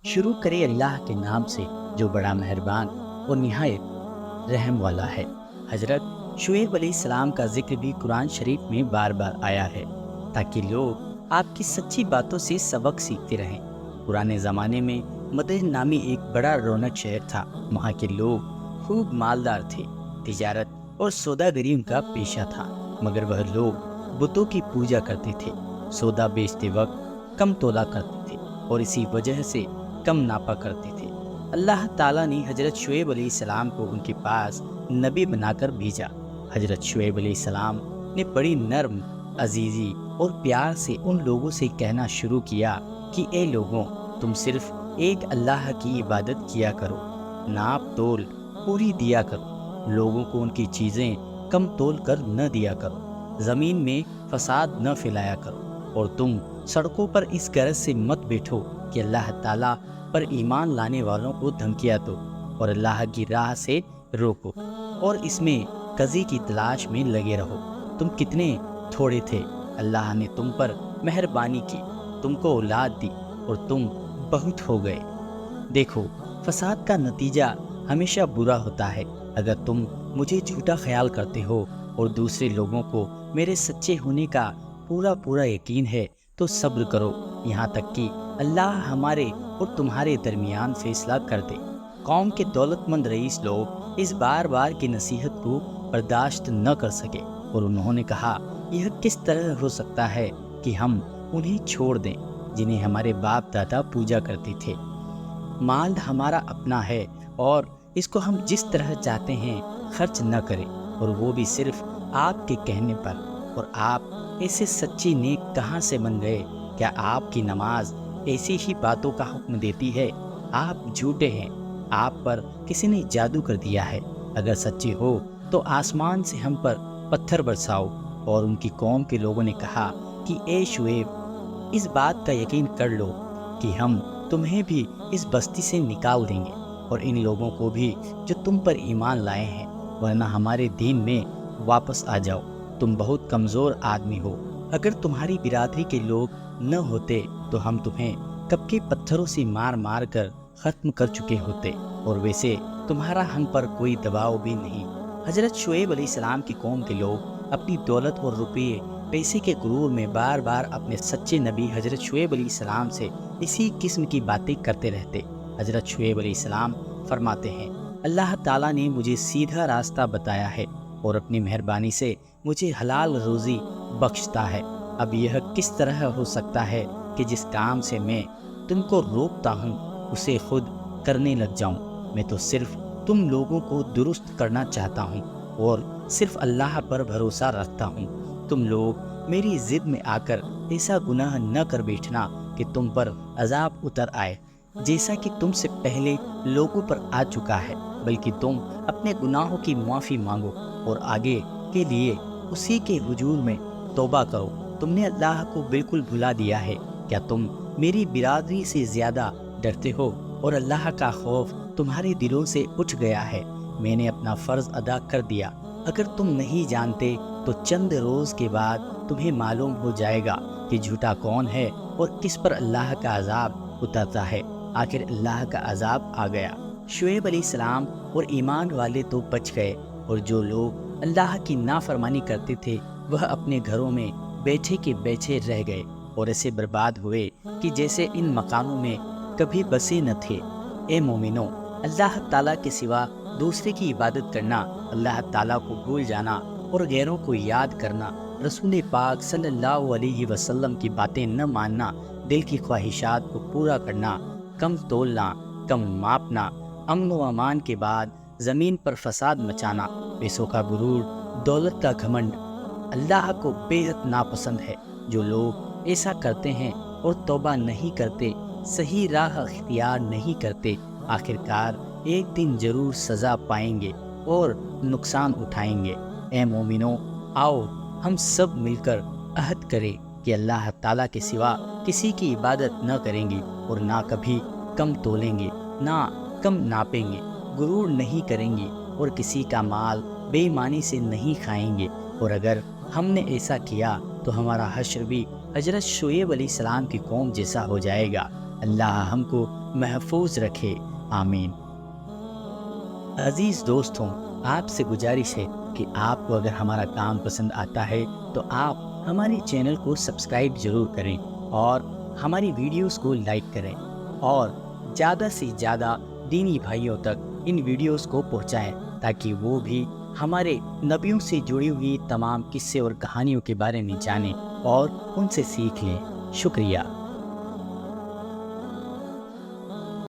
شروع کرے اللہ کے نام سے جو بڑا مہربان اور نہایت رحم والا ہے۔ حضرت شعیب علیہ السلام کا ذکر بھی قرآن شریف میں بار بار آیا ہے تاکہ لوگ آپ کی سچی باتوں سے سبق سیکھتے رہیں۔ پرانے زمانے میں مدین نامی ایک بڑا رونق شہر تھا۔ وہاں کے لوگ خوب مالدار تھے، تجارت اور سوداگری ان کا پیشہ تھا، مگر وہ لوگ بتوں کی پوجا کرتے تھے، سودا بیچتے وقت کم تولا کرتے تھے اور اسی وجہ سے کم ناپا کرتے تھے۔ اللہ تعالیٰ نے حضرت شعیب علیہ السلام کو ان کے پاس نبی بنا کر بھیجا۔ حضرت شعیب علیہ السلام نے بڑی نرم عزیزی اور پیار سے ان لوگوں سے کہنا شروع کیا کہ اے لوگوں، تم صرف ایک اللہ کی عبادت کیا کرو، ناپ تول پوری دیا کرو، لوگوں کو ان کی چیزیں کم تول کر نہ دیا کرو، زمین میں فساد نہ پھیلایا کرو، اور تم سڑکوں پر اس غرض سے مت بیٹھو کہ اللہ تعالیٰ پر ایمان لانے والوں کو دھمکیاں دو اور اللہ کی راہ سے روکو، اور اس میں قضی کی تلاش میں لگے رہو۔ تم کتنے تھوڑے تھے، اللہ نے تم پر مہربانی کی، تم کو اولاد دی اور تم بہت ہو گئے۔ دیکھو، فساد کا نتیجہ ہمیشہ برا ہوتا ہے۔ اگر تم مجھے جھوٹا خیال کرتے ہو اور دوسرے لوگوں کو میرے سچے ہونے کا پورا یقین ہے تو صبر کرو یہاں تک کہ اللہ ہمارے اور تمہارے درمیان فیصلہ کر دے۔ قوم کے دولت مند رئیس لوگ اس بار بار کی نصیحت کو برداشت نہ کر سکے اور انہوں نے کہا، یہ کس طرح ہو سکتا ہے کہ ہم انہیں چھوڑ دیں جنہیں ہمارے باپ دادا پوجا کرتے تھے؟ مال ہمارا اپنا ہے اور اس کو ہم جس طرح چاہتے ہیں خرچ نہ کریں، اور وہ بھی صرف آپ کے کہنے پر۔ اور آپ ایسے سچی نیک کہاں سے بن گئے؟ کیا آپ کی نماز ایسی ہی باتوں کا حکم دیتی ہے؟ آپ جھوٹے ہیں، آپ پر کسی نے جادو کر دیا ہے۔ اگر سچے ہو تو آسمان سے ہم پر پتھر برساؤ۔ اور ان کی قوم کے لوگوں نے کہا کہ اے شعیب، اس بات کا یقین کر لو کہ ہم تمہیں بھی اس بستی سے نکال دیں گے اور ان لوگوں کو بھی جو تم پر ایمان لائے ہیں، ورنہ ہمارے دین میں واپس آ جاؤ، تم بہت کمزور آدمی ہو۔ اگر تمہاری برادری کے لوگ نہ ہوتے تو ہم تمہیں کب کے پتھروں سے مار مار کر ختم کر چکے ہوتے، اور ویسے تمہارا ہم پر کوئی دباؤ بھی نہیں۔ حضرت شعیب علیہ السلام کی قوم کے لوگ اپنی دولت اور روپے پیسے کے غرور میں بار بار اپنے سچے نبی حضرت شعیب علیہ السلام سے اسی قسم کی باتیں کرتے رہتے۔ حضرت شعیب علیہ السلام فرماتے ہیں، اللہ تعالیٰ نے مجھے سیدھا راستہ بتایا ہے اور اپنی مہربانی سے مجھے حلال روزی بخشتا ہے۔ اب یہ کس طرح ہو سکتا ہے کہ جس کام سے میں تم کو روکتا ہوں اسے خود کرنے لگ جاؤں؟ میں تو صرف تم لوگوں کو درست کرنا چاہتا ہوں اور صرف اللہ پر بھروسہ رکھتا ہوں۔ تم لوگ میری ضد میں آ کر ایسا گناہ نہ کر بیٹھنا کہ تم پر عذاب اتر آئے جیسا کہ تم سے پہلے لوگوں پر آ چکا ہے، بلکہ تم اپنے گناہوں کی معافی مانگو اور آگے کے لیے اسی کے حضور میں توبہ کرو۔ تم نے اللہ کو بالکل بھلا دیا ہے۔ کیا تم میری برادری سے زیادہ ڈرتے ہو اور اللہ کا خوف تمہارے دلوں سے اٹھ گیا ہے؟ میں نے اپنا فرض ادا کر دیا۔ اگر تم نہیں جانتے تو چند روز کے بعد تمہیں معلوم ہو جائے گا کہ جھوٹا کون ہے اور کس پر اللہ کا عذاب اترتا ہے۔ آخر اللہ کا عذاب آ گیا۔ شعیب علیہ السلام اور ایمان والے تو بچ گئے، اور جو لوگ اللہ کی نافرمانی کرتے تھے وہ اپنے گھروں میں بیٹھے کے بیٹھے رہ گئے اور ایسے برباد ہوئے کہ جیسے ان مکانوں میں کبھی بسے نہ تھے۔ اے مومنو، اللہ تعالیٰ کے سوا دوسرے کی عبادت کرنا، اللہ تعالیٰ کو بھول جانا اور غیروں کو یاد کرنا، رسول پاک صلی اللہ علیہ وسلم کی باتیں نہ ماننا، دل کی خواہشات کو پورا کرنا، کم تولنا، کم ماپنا، امن و امان کے بعد زمین پر فساد مچانا، پیسوں کا غرور، دولت کا گھمنڈ اللہ کو بے حد ناپسند ہے۔ جو لوگ ایسا کرتے ہیں اور توبہ نہیں کرتے، صحیح راہ اختیار نہیں کرتے، آخرکار ایک دن ضرور سزا پائیں گے اور نقصان اٹھائیں گے۔ اے مومنو، آؤ ہم سب مل کر عہد کریں کہ اللہ تعالیٰ کے سوا کسی کی عبادت نہ کریں گے اور نہ کبھی کم تولیں گے، نہ کم ناپیں گے، غرور نہیں کریں گے اور کسی کا مال بے ایمانی سے نہیں کھائیں گے۔ اور اگر ہم نے ایسا کیا تو ہمارا حشر بھی حضرت شعیب علیہ السلام کی قوم جیسا ہو جائے گا۔ اللہ ہم کو محفوظ رکھے، آمین۔ عزیز دوستوں، آپ سے گزارش ہے کہ آپ کو اگر ہمارا کام پسند آتا ہے تو آپ ہمارے چینل کو سبسکرائب ضرور کریں اور ہماری ویڈیوز کو لائک کریں اور زیادہ سے زیادہ دینی بھائیوں تک ان ویڈیوز کو پہنچائیں تاکہ وہ بھی ہمارے نبیوں سے جڑی ہوئی تمام قصے اور کہانیوں کے بارے میں جانیں اور ان سے سیکھ لیں۔ شکریہ۔